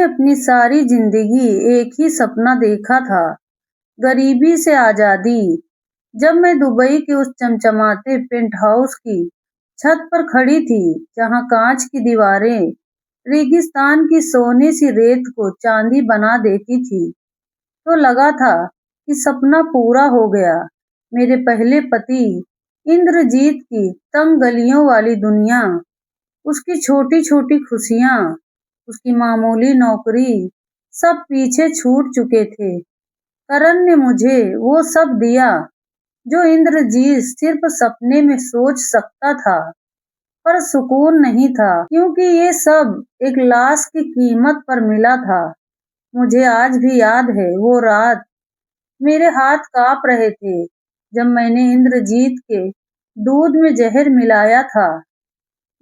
मैंने अपनी सारी जिंदगी एक ही सपना देखा था, गरीबी से आजादी। जब मैं दुबई के उस चमचमाते पेंट हाउस की छत पर खड़ी थी, जहां कांच की दीवारें रेगिस्तान की सोने सी रेत को चांदी बना देती थी, तो लगा था कि सपना पूरा हो गया। मेरे पहले पति इंद्रजीत की तंग गलियों वाली दुनिया, उसकी छोटी-छोटी खुशियाँ, उसकी मामूली नौकरी, सब पीछे छूट चुके थे। करण ने मुझे वो सब दिया जो इंद्रजीत सिर्फ सपने में सोच सकता था, पर सुकून नहीं था, क्योंकि ये सब एक लाश की कीमत पर मिला था। मुझे आज भी याद है वो रात, मेरे हाथ कांप रहे थे जब मैंने इंद्रजीत के दूध में जहर मिलाया था।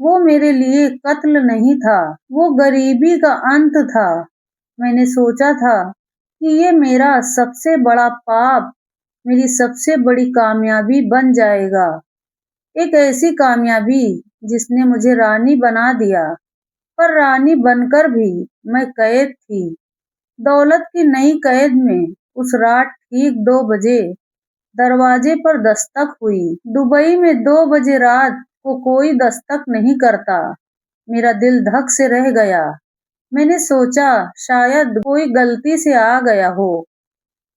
वो मेरे लिए कत्ल नहीं था, वो गरीबी का अंत था। मैंने सोचा था कि ये मेरा सबसे बड़ा पाप, मेरी सबसे बड़ी कामयाबी बन जाएगा। एक ऐसी कामयाबी जिसने मुझे रानी बना दिया, पर रानी बनकर भी मैं कैद थी, दौलत की नई कैद में। उस रात ठीक 2 बजे दरवाजे पर दस्तक हुई। दुबई में 2 बजे रात को कोई दस्तक नहीं करता। मेरा दिल धक से रह गया। मैंने सोचा शायद कोई गलती से आ गया हो।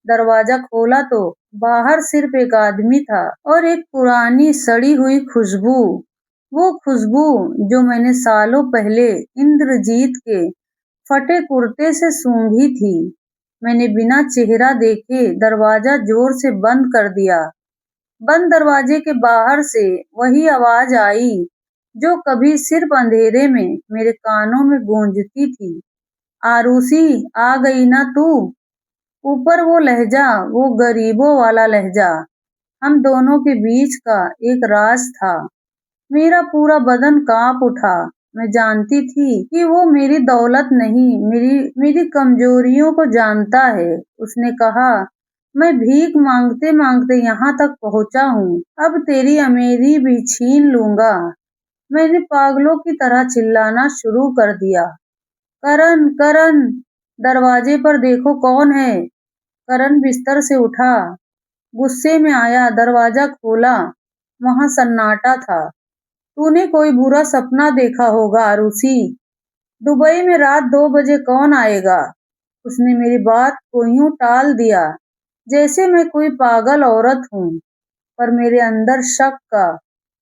दरवाजा खोला तो बाहर सिर्फ एक आदमी था और एक पुरानी सड़ी हुई खुशबू। वो खुशबू जो मैंने सालों पहले इंद्रजीत के फटे कुर्ते से सूंघी थी। मैंने बिना चेहरा देखे दरवाजा जोर से बंद कर दिया। बंद दरवाजे के बाहर से वही आवाज आई जो कभी सिर्फ अंधेरे में मेरे कानों में गूंजती थी। आरुषि, आ गई ना तू? ऊपर वो लहजा, वो गरीबों वाला लहजा। हम दोनों के बीच का एक राज था। मेरा पूरा बदन कांप उठा। मैं जानती थी कि वो मेरी दौलत नहीं, मेरी मेरी कमजोरियों को जानता है। उसने कहा, मैं भीख मांगते मांगते यहाँ तक पहुँचा हूँ, अब तेरी अमीरी भी छीन लूंगा। मैंने पागलों की तरह चिल्लाना शुरू कर दिया, करण, करण, दरवाजे पर देखो कौन है। करण बिस्तर से उठा, गुस्से में आया, दरवाजा खोला। वहां सन्नाटा था। तूने कोई बुरा सपना देखा होगा आरुषि। दुबई में रात 2 बजे कौन आएगा? उसने मेरी बात को यूं टाल दिया जैसे मैं कोई पागल औरत हूँ, पर मेरे अंदर शक का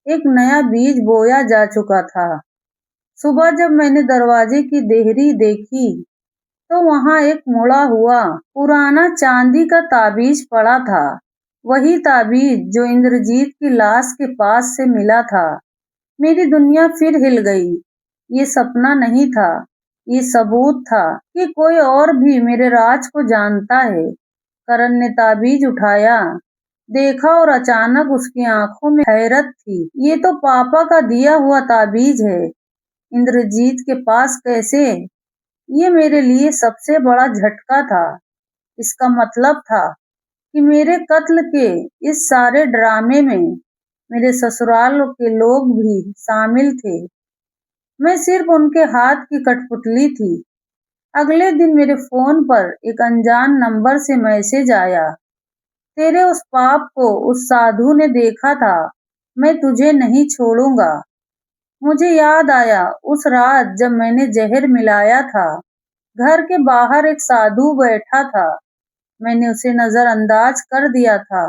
एक नया बीज बोया जा चुका था। सुबह जब मैंने दरवाजे की देहरी देखी, तो वहां एक मुड़ा हुआ पुराना चांदी का ताबीज पड़ा था। वही ताबीज जो इंद्रजीत की लाश के पास से मिला था। मेरी दुनिया फिर हिल गई। ये सपना नहीं था, ये सबूत था कि कोई और भी मेरे राज को जानता है। करण ने ताबीज उठाया, देखा और अचानक उसकी आंखों में हैरत थी। ये तो पापा का दिया हुआ ताबीज है। इंद्रजीत के पास कैसे? ये मेरे लिए सबसे बड़ा झटका था। इसका मतलब था कि मेरे कत्ल के इस सारे ड्रामे में मेरे ससुराल के लोग भी शामिल थे। मैं सिर्फ उनके हाथ की कठपुतली थी। अगले दिन मेरे फोन पर एक अनजान नंबर से मैसेज आया, तेरे उस पाप को उस साधु ने देखा था, मैं तुझे नहीं छोड़ूंगा। मुझे याद आया उस रात जब मैंने जहर मिलाया था। घर के बाहर एक साधु बैठा था। मैंने उसे नजरअंदाज कर दिया था,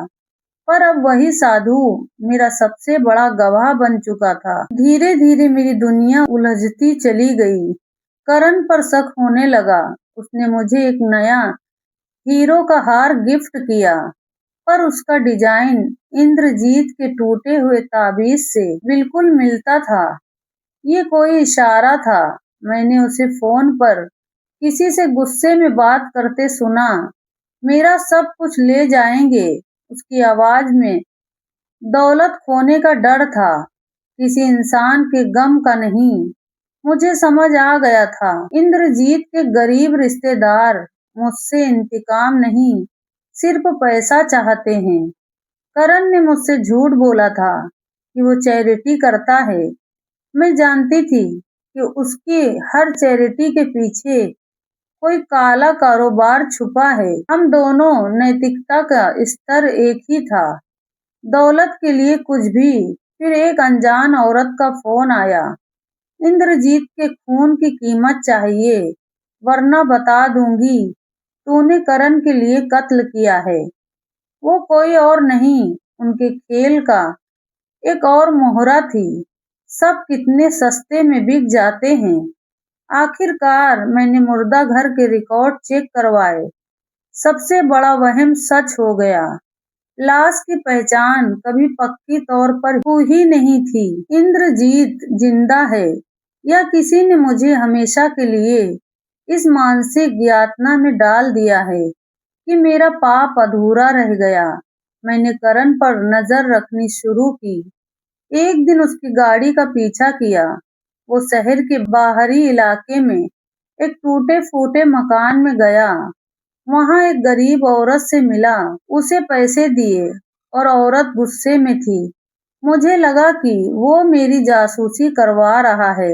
पर अब वही साधु मेरा सबसे बड़ा गवाह बन चुका था। धीरे धीरे मेरी दुनिया उलझती चली गई। करण पर शक होने लगा। उसने मुझे एक नया हीरो का हार गिफ्ट किया, पर उसका डिजाइन इंद्रजीत के टूटे हुए ताबीज से बिल्कुल मिलता था। ये कोई इशारा था। मैंने उसे फोन पर किसी से गुस्से में बात करते सुना। मेरा सब कुछ ले जाएंगे, उसकी आवाज में दौलत खोने का डर था, किसी इंसान के गम का नहीं। मुझे समझ आ गया था, इंद्रजीत के गरीब रिश्तेदार मुझसे इंतकाम नहीं, सिर्फ पैसा चाहते हैं। करण ने मुझसे झूठ बोला था कि वो चैरिटी करता है। मैं जानती थी कि उसके हर चैरिटी के पीछे कोई काला कारोबार छुपा है। हम दोनों नैतिकता का स्तर एक ही था, दौलत के लिए कुछ भी। फिर एक अनजान औरत का फोन आया। इंद्रजीत के खून की कीमत चाहिए, वरना बता दूंगी तूने करण के लिए कत्ल किया है। वो कोई और नहीं, उनके खेल का एक और मोहरा थी। सब कितने सस्ते में बिक जाते हैं। आखिरकार मैंने मुर्दा घर के रिकॉर्ड चेक करवाए। सबसे बड़ा वहम सच हो गया। लाश की पहचान कभी पक्की तौर पर हुई नहीं थी। इंद्रजीत जिंदा है, या किसी ने मुझे हमेशा के लिए इस मानसिक यातना में डाल दिया है कि मेरा पाप अधूरा रह गया। मैंने करण पर नजर रखनी शुरू की। एक दिन उसकी गाड़ी का पीछा किया। वो शहर के बाहरी इलाके में एक टूटे फूटे मकान में गया। वहां एक गरीब औरत से मिला, उसे पैसे दिए और औरत गुस्से में थी। मुझे लगा कि वो मेरी जासूसी करवा रहा है,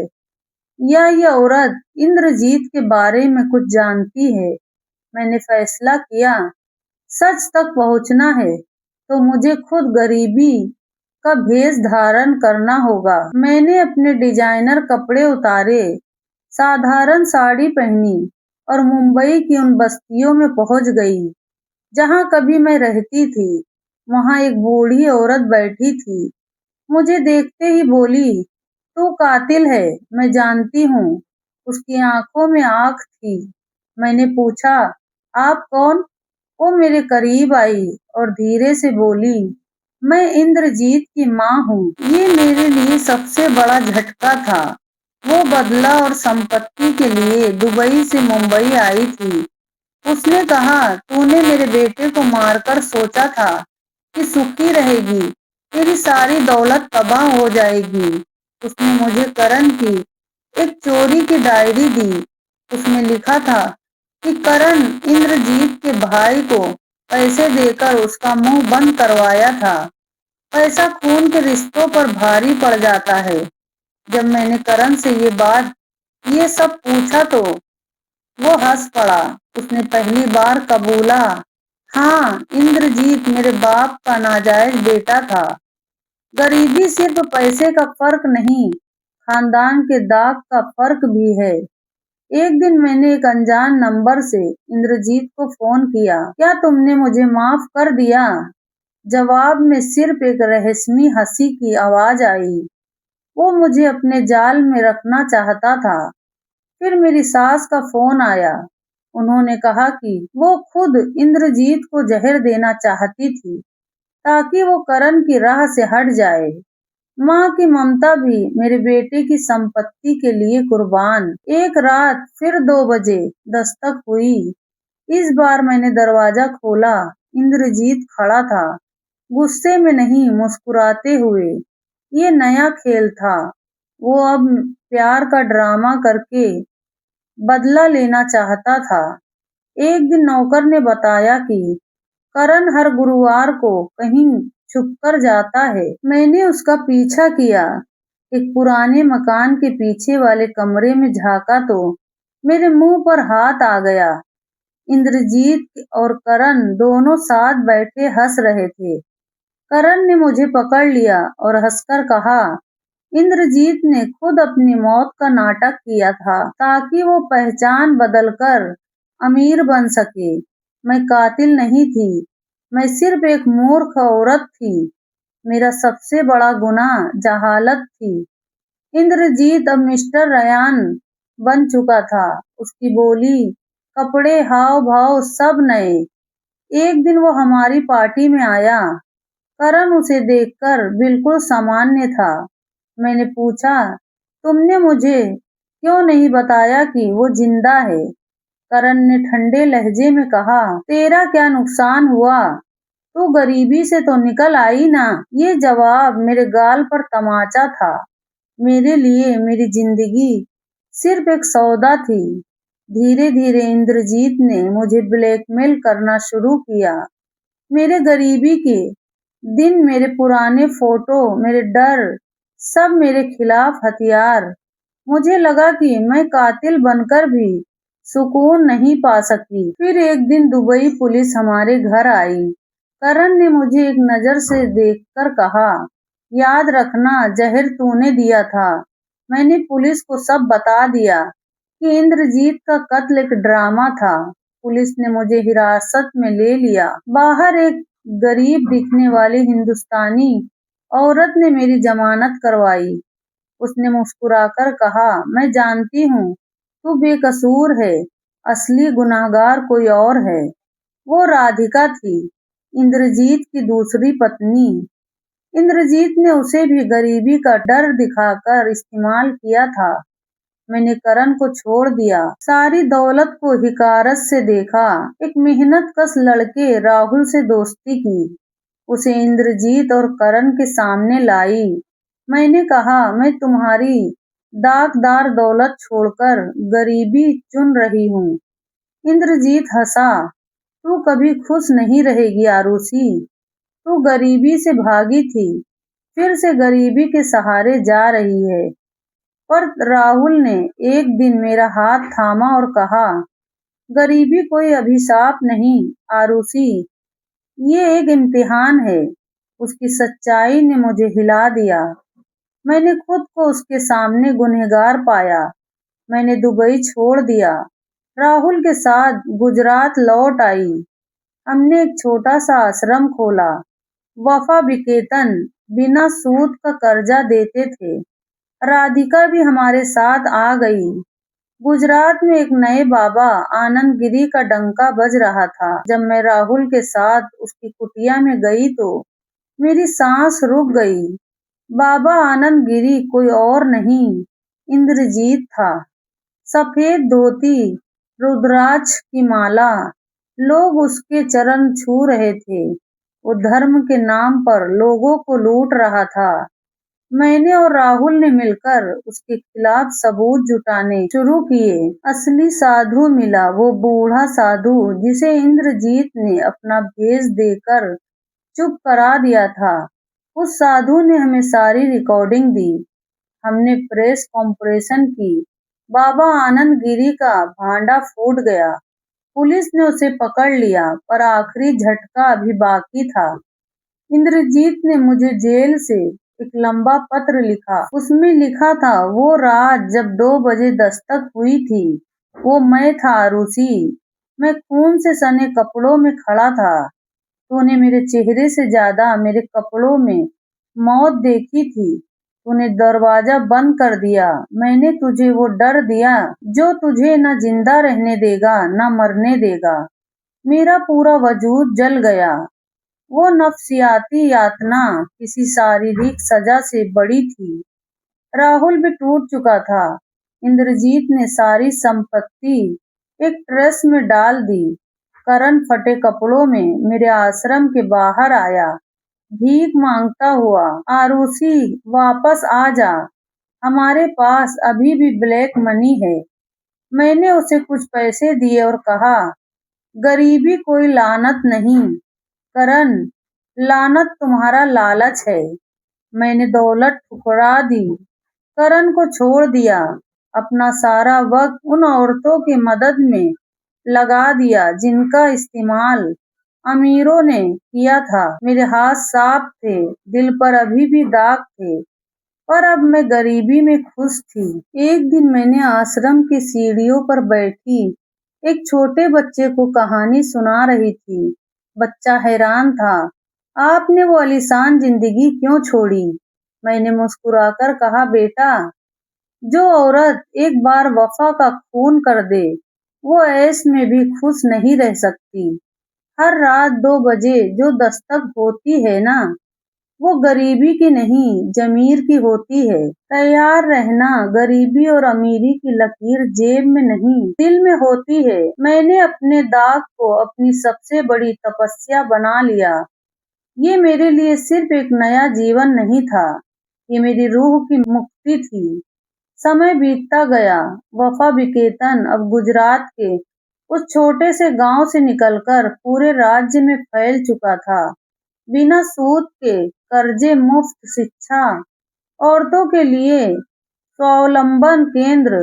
या ये औरत इंद्रजीत के बारे में कुछ जानती है। मैंने फैसला किया, सच तक पहुंचना है तो मुझे खुद गरीबी का भेष धारण करना होगा। मैंने अपने डिजाइनर कपड़े उतारे, साधारण साड़ी पहनी और मुंबई की उन बस्तियों में पहुंच गई जहां कभी मैं रहती थी। वहां एक बूढ़ी औरत बैठी थी। मुझे देखते ही बोली, तू कातिल है, मैं जानती हूँ। उसकी आंखों में आग थी। मैंने पूछा, आप कौन? वो मेरे करीब आई और धीरे से बोली, मैं इंद्रजीत की माँ हूँ। ये मेरे लिए सबसे बड़ा झटका था। वो बदला और संपत्ति के लिए दुबई से मुंबई आई थी। उसने कहा, तूने मेरे बेटे को मारकर सोचा था कि सुखी रहेगी, तेरी सारी दौलत तबाह हो जाएगी। उसने मुझे करण की एक चोरी की डायरी दी। उसमें लिखा था कि करण इंद्रजीत के भाई को पैसे देकर उसका मुंह बंद करवाया था। पैसा खून के रिश्तों पर भारी पड़ जाता है। जब मैंने करण से ये सब पूछा तो वो हंस पड़ा। उसने पहली बार कबूला, हाँ, इंद्रजीत मेरे बाप का नाजायज बेटा था। गरीबी सिर्फ पैसे का फर्क नहीं, खानदान के दाग का फर्क भी है। एक दिन मैंने एक अनजान नंबर से इंद्रजीत को फोन किया, क्या तुमने मुझे माफ कर दिया? जवाब में सिर्फ एक रहस्यमय हंसी की आवाज आई। वो मुझे अपने जाल में रखना चाहता था। फिर मेरी सास का फोन आया। उन्होंने कहा कि वो खुद इंद्रजीत को जहर देना चाहती थी ताकि वो करण की राह से हट जाए। माँ की ममता भी मेरे बेटे की संपत्ति के लिए कुर्बान। एक रात फिर 2 बजे दस्तक हुई। इस बार मैंने दरवाजा खोला। इंद्रजीत खड़ा था, गुस्से में नहीं, मुस्कुराते हुए। ये नया खेल था। वो अब प्यार का ड्रामा करके बदला लेना चाहता था। एक दिन नौकर ने बताया कि करण हर गुरुवार को कहीं छुपकर जाता है। मैंने उसका पीछा किया। एक पुराने मकान के पीछे वाले कमरे में झांका तो मेरे मुंह पर हाथ आ गया। इंद्रजीत और करण दोनों साथ बैठे हंस रहे थे। करण ने मुझे पकड़ लिया और हंसकर कहा, इंद्रजीत ने खुद अपनी मौत का नाटक किया था ताकि वो पहचान बदलकर अमीर बन सके। मैं कातिल नहीं थी, मैं सिर्फ एक मूर्ख औरत थी। मेरा सबसे बड़ा गुनाह जहालत थी। इंद्रजीत अब मिस्टर रयान बन चुका था। उसकी बोली, कपड़े, हाव भाव सब नए। एक दिन वो हमारी पार्टी में आया। करण उसे देखकर बिल्कुल सामान्य था। मैंने पूछा, तुमने मुझे क्यों नहीं बताया कि वो जिंदा है? करण ने ठंडे लहजे में कहा, तेरा क्या नुकसान हुआ? तू गरीबी से तो निकल आई ना। ये जवाब मेरे गाल पर तमाचा था। मेरे लिए मेरी जिंदगी सिर्फ एक सौदा थी। धीरे धीरे इंद्रजीत ने मुझे ब्लैकमेल करना शुरू किया। मेरे गरीबी के दिन, मेरे पुराने फोटो, मेरे डर, सब मेरे खिलाफ हथियार। मुझे लगा कि मैं कातिल बनकर भी सुकून नहीं पा सकी। फिर एक दिन दुबई पुलिस हमारे घर आई। करण ने मुझे एक नजर से देखकर कहा, याद रखना जहर तूने दिया था। मैंने पुलिस को सब बता दिया कि इंद्रजीत का कत्ल एक ड्रामा था। पुलिस ने मुझे हिरासत में ले लिया। बाहर एक गरीब दिखने वाली हिंदुस्तानी औरत ने मेरी जमानत करवाई। उसने मुस्कुराकर कहा, मैं जानती हूँ तू बेकसूर है, असली गुनहगार कोई और है। वो राधिका थी, इंद्रजीत की दूसरी पत्नी। इंद्रजीत ने उसे भी गरीबी का डर दिखाकर इस्तेमाल किया था। मैंने करण को छोड़ दिया, सारी दौलत को हिकारत से देखा। एक मेहनत कश लड़के राहुल से दोस्ती की, उसे इंद्रजीत और करण के सामने लाई। मैंने कहा, मैं तुम्हारी दागदार दौलत छोड़कर गरीबी चुन रही हूँ। इंद्रजीत हंसा, तू कभी खुश नहीं रहेगी आरुषि। तू गरीबी से भागी थी, फिर से गरीबी के सहारे जा रही है। पर राहुल ने एक दिन मेरा हाथ थामा और कहा, गरीबी कोई अभिशाप नहीं आरुषि, ये एक इम्तिहान है। उसकी सच्चाई ने मुझे हिला दिया। मैंने खुद को उसके सामने गुनहगार पाया। मैंने दुबई छोड़ दिया, राहुल के साथ गुजरात लौट आई। हमने एक छोटा सा आश्रम खोला। वफा विकेतन बिना सूद का कर्जा देते थे। राधिका भी हमारे साथ आ गई। गुजरात में एक नए बाबा आनंद गिरी का डंका बज रहा था। जब मैं राहुल के साथ उसकी कुटिया में गई तो मेरी सांस रुक गई। बाबा आनंद गिरी कोई और नहीं, इंद्रजीत था। सफेद धोती, रुद्राक्ष की माला, लोग उसके चरण छू रहे थे। वो धर्म के नाम पर लोगों को लूट रहा था। मैंने और राहुल ने मिलकर उसके खिलाफ सबूत जुटाने शुरू किए। असली साधु मिला, वो बूढ़ा साधु जिसे इंद्रजीत ने अपना भेष देकर चुप करा दिया था। उस साधु ने हमें सारी रिकॉर्डिंग दी। हमने प्रेस कॉन्फ्रेंस की। बाबा आनंद गिरी का भांडा फूट गया। पुलिस ने उसे पकड़ लिया, पर आखिरी झटका अभी बाकी था। इंद्रजीत ने मुझे जेल से एक लंबा पत्र लिखा। उसमें लिखा था, वो रात जब 2 बजे दस्तक हुई थी, वो मैं था आरुषि। मैं खून से सने कपड़ों में खड़ा था। तूने मेरे चेहरे से ज्यादा मेरे कपड़ों में मौत देखी थी। तूने दरवाजा बंद कर दिया। मैंने तुझे वो डर दिया जो तुझे न जिंदा रहने देगा न मरने देगा। मेरा पूरा वजूद जल गया। वो नफ्सियाती यातना किसी शारीरिक सजा से बड़ी थी। राहुल भी टूट चुका था। इंद्रजीत ने सारी संपत्ति एक ट्रस्ट में डाल दी। करण फटे कपड़ों में मेरे आश्रम के बाहर आया, भीख मांगता हुआ, आरुषि वापस आ जा, हमारे पास अभी भी ब्लैक मनी है। मैंने उसे कुछ पैसे दिए और कहा, गरीबी कोई लानत नहीं करण, लानत तुम्हारा लालच है। मैंने दौलत ठुकरा दी, करण को छोड़ दिया, अपना सारा वक्त उन औरतों की मदद में लगा दिया जिनका इस्तेमाल अमीरों ने किया था। मेरे हाथ साफ थे, दिल पर अभी भी दाग थे, पर अब मैं गरीबी में खुश थी। एक दिन मैंने आश्रम की सीढ़ियों पर बैठी एक छोटे बच्चे को कहानी सुना रही थी। बच्चा हैरान था, आपने वो आलीशान जिंदगी क्यों छोड़ी? मैंने मुस्कुराकर कहा, बेटा, जो औरत एक बार वफा का खून कर दे, वो ऐश में भी खुश नहीं रह सकती। हर रात 2 बजे जो दस्तक होती है ना, वो गरीबी की नहीं, जमीर की होती है। तैयार रहना, गरीबी और अमीरी की लकीर जेब में नहीं, दिल में होती है। मैंने अपने दाग को अपनी सबसे बड़ी तपस्या बना लिया। ये मेरे लिए सिर्फ एक नया जीवन नहीं था, ये मेरी रूह की मुक्ति थी। समय बीतता गया। वफा विकेतन अब गुजरात के उस छोटे से गांव से निकलकर पूरे राज्य में फैल चुका था। बिना सूद के कर्जे, मुफ्त शिक्षा, औरतों के लिए स्वावलंबन केंद्र।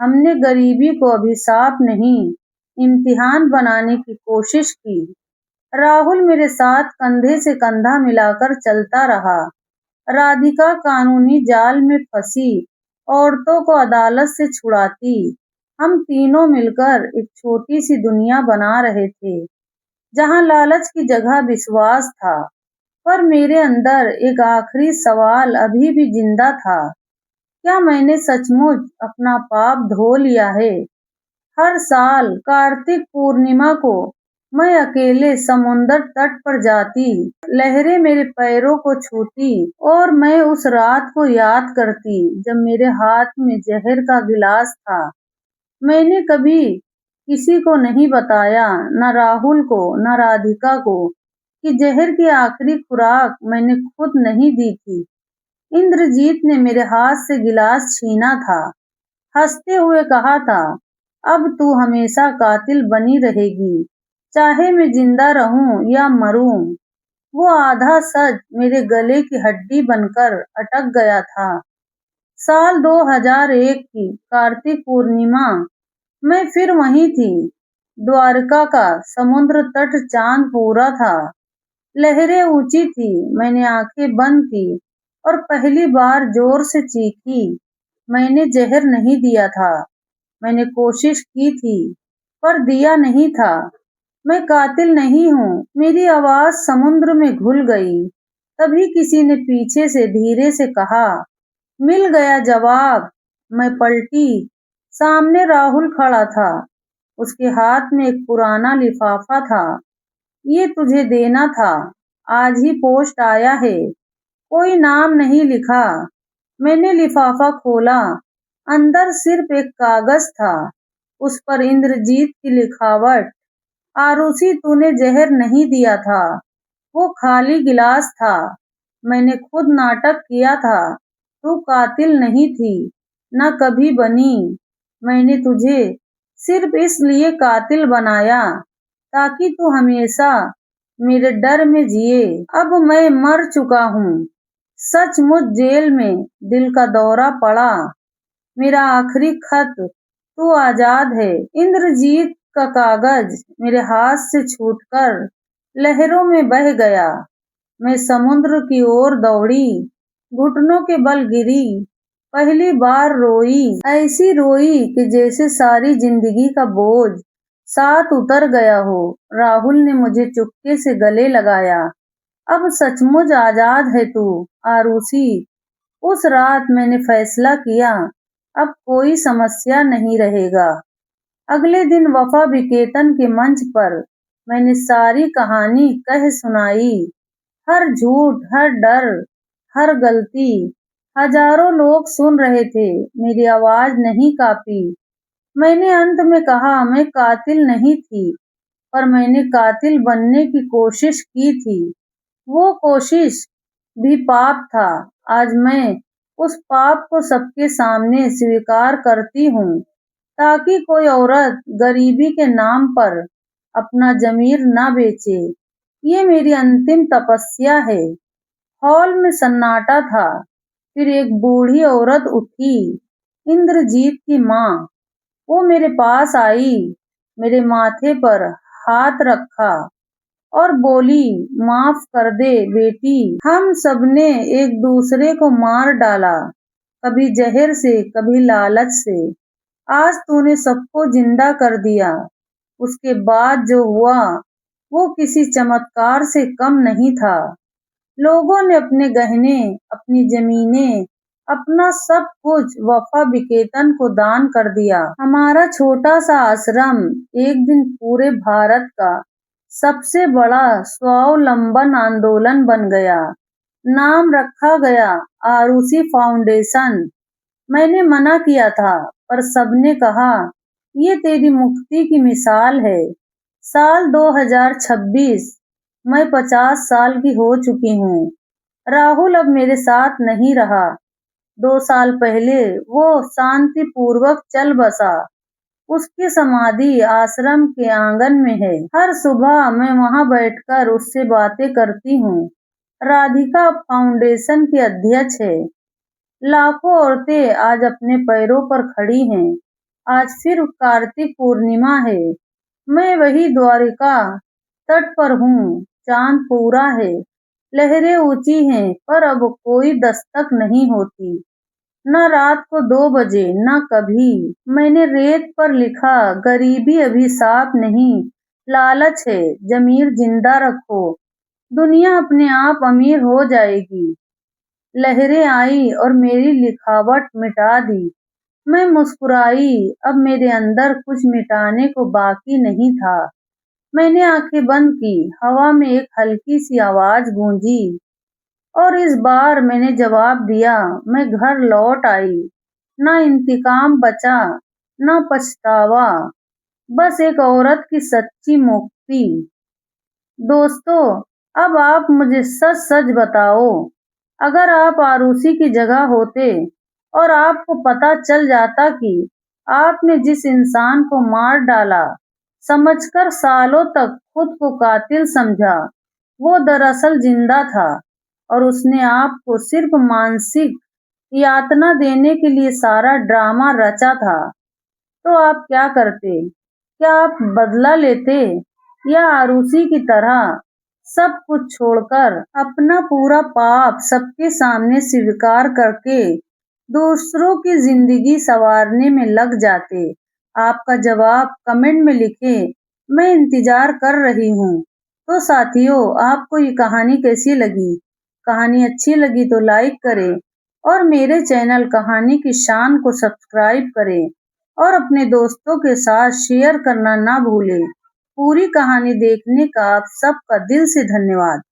हमने गरीबी को अभिशाप नहीं, इम्तिहान बनाने की कोशिश की। राहुल मेरे साथ कंधे से कंधा मिलाकर चलता रहा। राधिका कानूनी जाल में फंसी, औरतों को अदालत से छुड़ाती। हम तीनों मिलकर एक छोटी सी दुनिया बना रहे थे, जहां लालच की जगह विश्वास था। पर मेरे अंदर एक आखिरी सवाल अभी भी जिंदा था। क्या मैंने सचमुच अपना पाप धो लिया है? हर साल कार्तिक पूर्णिमा को मैं अकेले समुंदर तट पर जाती, लहरें मेरे पैरों को छूती और मैं उस रात को याद करती जब मेरे हाथ में जहर का गिलास था। मैंने कभी किसी को नहीं बताया, न राहुल को न राधिका को, कि जहर की आखिरी खुराक मैंने खुद नहीं दी थी। इंद्रजीत ने मेरे हाथ से गिलास छीना था, हंसते हुए कहा था, अब तू हमेशा कातिल बनी रहेगी, चाहे मैं जिंदा रहूं या मरूं। वो आधा सच मेरे गले की हड्डी बनकर अटक गया था। साल 2001 की कार्तिक पूर्णिमा, मैं फिर वहीं थी। द्वारका का समुद्र तट चांद पूरा था, लहरें ऊंची थी। मैंने आंखें बंद की और पहली बार जोर से चीखी। मैंने जहर नहीं दिया था, मैंने कोशिश की थी, पर दिया नहीं था। मैं कातिल नहीं हूँ। मेरी आवाज समुद्र में घुल गई। तभी किसी ने पीछे से धीरे से कहा, मिल गया जवाब। मैं पलटी। सामने राहुल खड़ा था। उसके हाथ में एक पुराना लिफाफा था। ये तुझे देना था, आज ही पोस्ट आया है, कोई नाम नहीं लिखा। मैंने लिफाफा खोला। अंदर सिर्फ एक कागज था, उस पर इंद्रजीत की लिखावट। आरुषि, तूने जहर नहीं दिया था, वो खाली गिलास था। मैंने खुद नाटक किया था, तू कातिल नहीं थी, न कभी बनी। मैंने तुझे सिर्फ इसलिए कातिल बनाया ताकि तू हमेशा मेरे डर में जिए। अब मैं मर चुका हूँ, सचमुच जेल में दिल का दौरा पड़ा। मेरा आखिरी खत, तू आजाद है। इंद्रजीत का कागज मेरे हाथ से छूटकर लहरों में बह गया। मैं समुद्र की ओर दौड़ी, घुटनों के बल गिरी। पहली बार रोई, ऐसी रोई कि जैसे सारी जिंदगी का बोझ साथ उतर गया हो। राहुल ने मुझे चुपके से गले लगाया। अब सचमुच आजाद है तू, आरुषि। उस रात मैंने फैसला किया, अब कोई समस्या नहीं रहेगा। अगले दिन वफा विकेतन के मंच पर मैंने सारी कहानी कह सुनाई। हर झूठ, हर डर, हर गलती। हजारों लोग सुन रहे थे, मेरी आवाज नहीं कांपी। मैंने अंत में कहा, मैं कातिल नहीं थी, पर मैंने कातिल बनने की कोशिश की थी। वो कोशिश भी पाप था। आज मैं उस पाप को सबके सामने स्वीकार करती हूँ, ताकि कोई औरत गरीबी के नाम पर अपना जमीर ना बेचे। ये मेरी अंतिम तपस्या है। हॉल में सन्नाटा था। फिर एक बूढ़ी औरत उठी, इंद्रजीत की माँ। वो मेरे पास आई, मेरे माथे पर हाथ रखा और बोली, माफ कर दे बेटी, हम सबने एक दूसरे को मार डाला, कभी जहर से, कभी लालच से। आज तूने सबको जिंदा कर दिया। उसके बाद जो हुआ वो किसी चमत्कार से कम नहीं था। लोगों ने अपने गहने, अपनी जमीनें, अपना सब कुछ वफा विकेतन को दान कर दिया। हमारा छोटा सा आश्रम एक दिन पूरे भारत का सबसे बड़ा स्वावलंबन आंदोलन बन गया। नाम रखा गया आरुषि फाउंडेशन। मैंने मना किया था, पर सबने कहा, ये तेरी मुक्ति की मिसाल है। साल 2026, मैं 50 साल की हो चुकी हूँ। राहुल अब मेरे साथ नहीं रहा। 2 साल पहले वो शांति पूर्वक चल बसा। उसकी समाधि आश्रम के आंगन में है। हर सुबह मैं वहां बैठकर उससे बातें करती हूँ। राधिका फाउंडेशन की अध्यक्ष है। लाखों औरतें आज अपने पैरों पर खड़ी हैं। आज फिर कार्तिक पूर्णिमा है। मैं वही द्वारिका तट पर हूँ। चांद पूरा है, लहरें ऊंची हैं, पर अब कोई दस्तक नहीं होती। न रात को 2 बजे, न कभी। मैंने रेत पर लिखा, गरीबी अभिशाप नहीं, लालच है, जमीर जिंदा रखो, दुनिया अपने आप अमीर हो जाएगी। लहरें आई और मेरी लिखावट मिटा दी। मैं मुस्कुराई, अब मेरे अंदर कुछ मिटाने को बाकी नहीं था। मैंने आंखें बंद की, हवा में एक हल्की सी आवाज गूंजी और इस बार मैंने जवाब दिया। मैं घर लौट आई। ना इंतकाम बचा, ना पछतावा, बस एक औरत की सच्ची मुक्ति। दोस्तों, अब आप मुझे सच सच बताओ, अगर आप आरुषि की जगह होते और आपको पता चल जाता कि आपने जिस इंसान को मार डाला, समझकर सालों तक खुद को कातिल समझा, वो दरअसल जिंदा था और उसने आपको सिर्फ मानसिक यातना देने के लिए सारा ड्रामा रचा था, तो आप क्या करते? क्या आप बदला लेते या आरुषि की तरह सब कुछ छोड़कर अपना पूरा पाप सबके सामने स्वीकार करके दूसरों की जिंदगी संवारने में लग जाते? आपका जवाब कमेंट में लिखें, मैं इंतजार कर रही हूँ। तो साथियों, आपको ये कहानी कैसी लगी? कहानी अच्छी लगी तो लाइक करें और मेरे चैनल कहानी की शान को सब्सक्राइब करें और अपने दोस्तों के साथ शेयर करना ना भूलें। पूरी कहानी देखने का आप सबका दिल से धन्यवाद।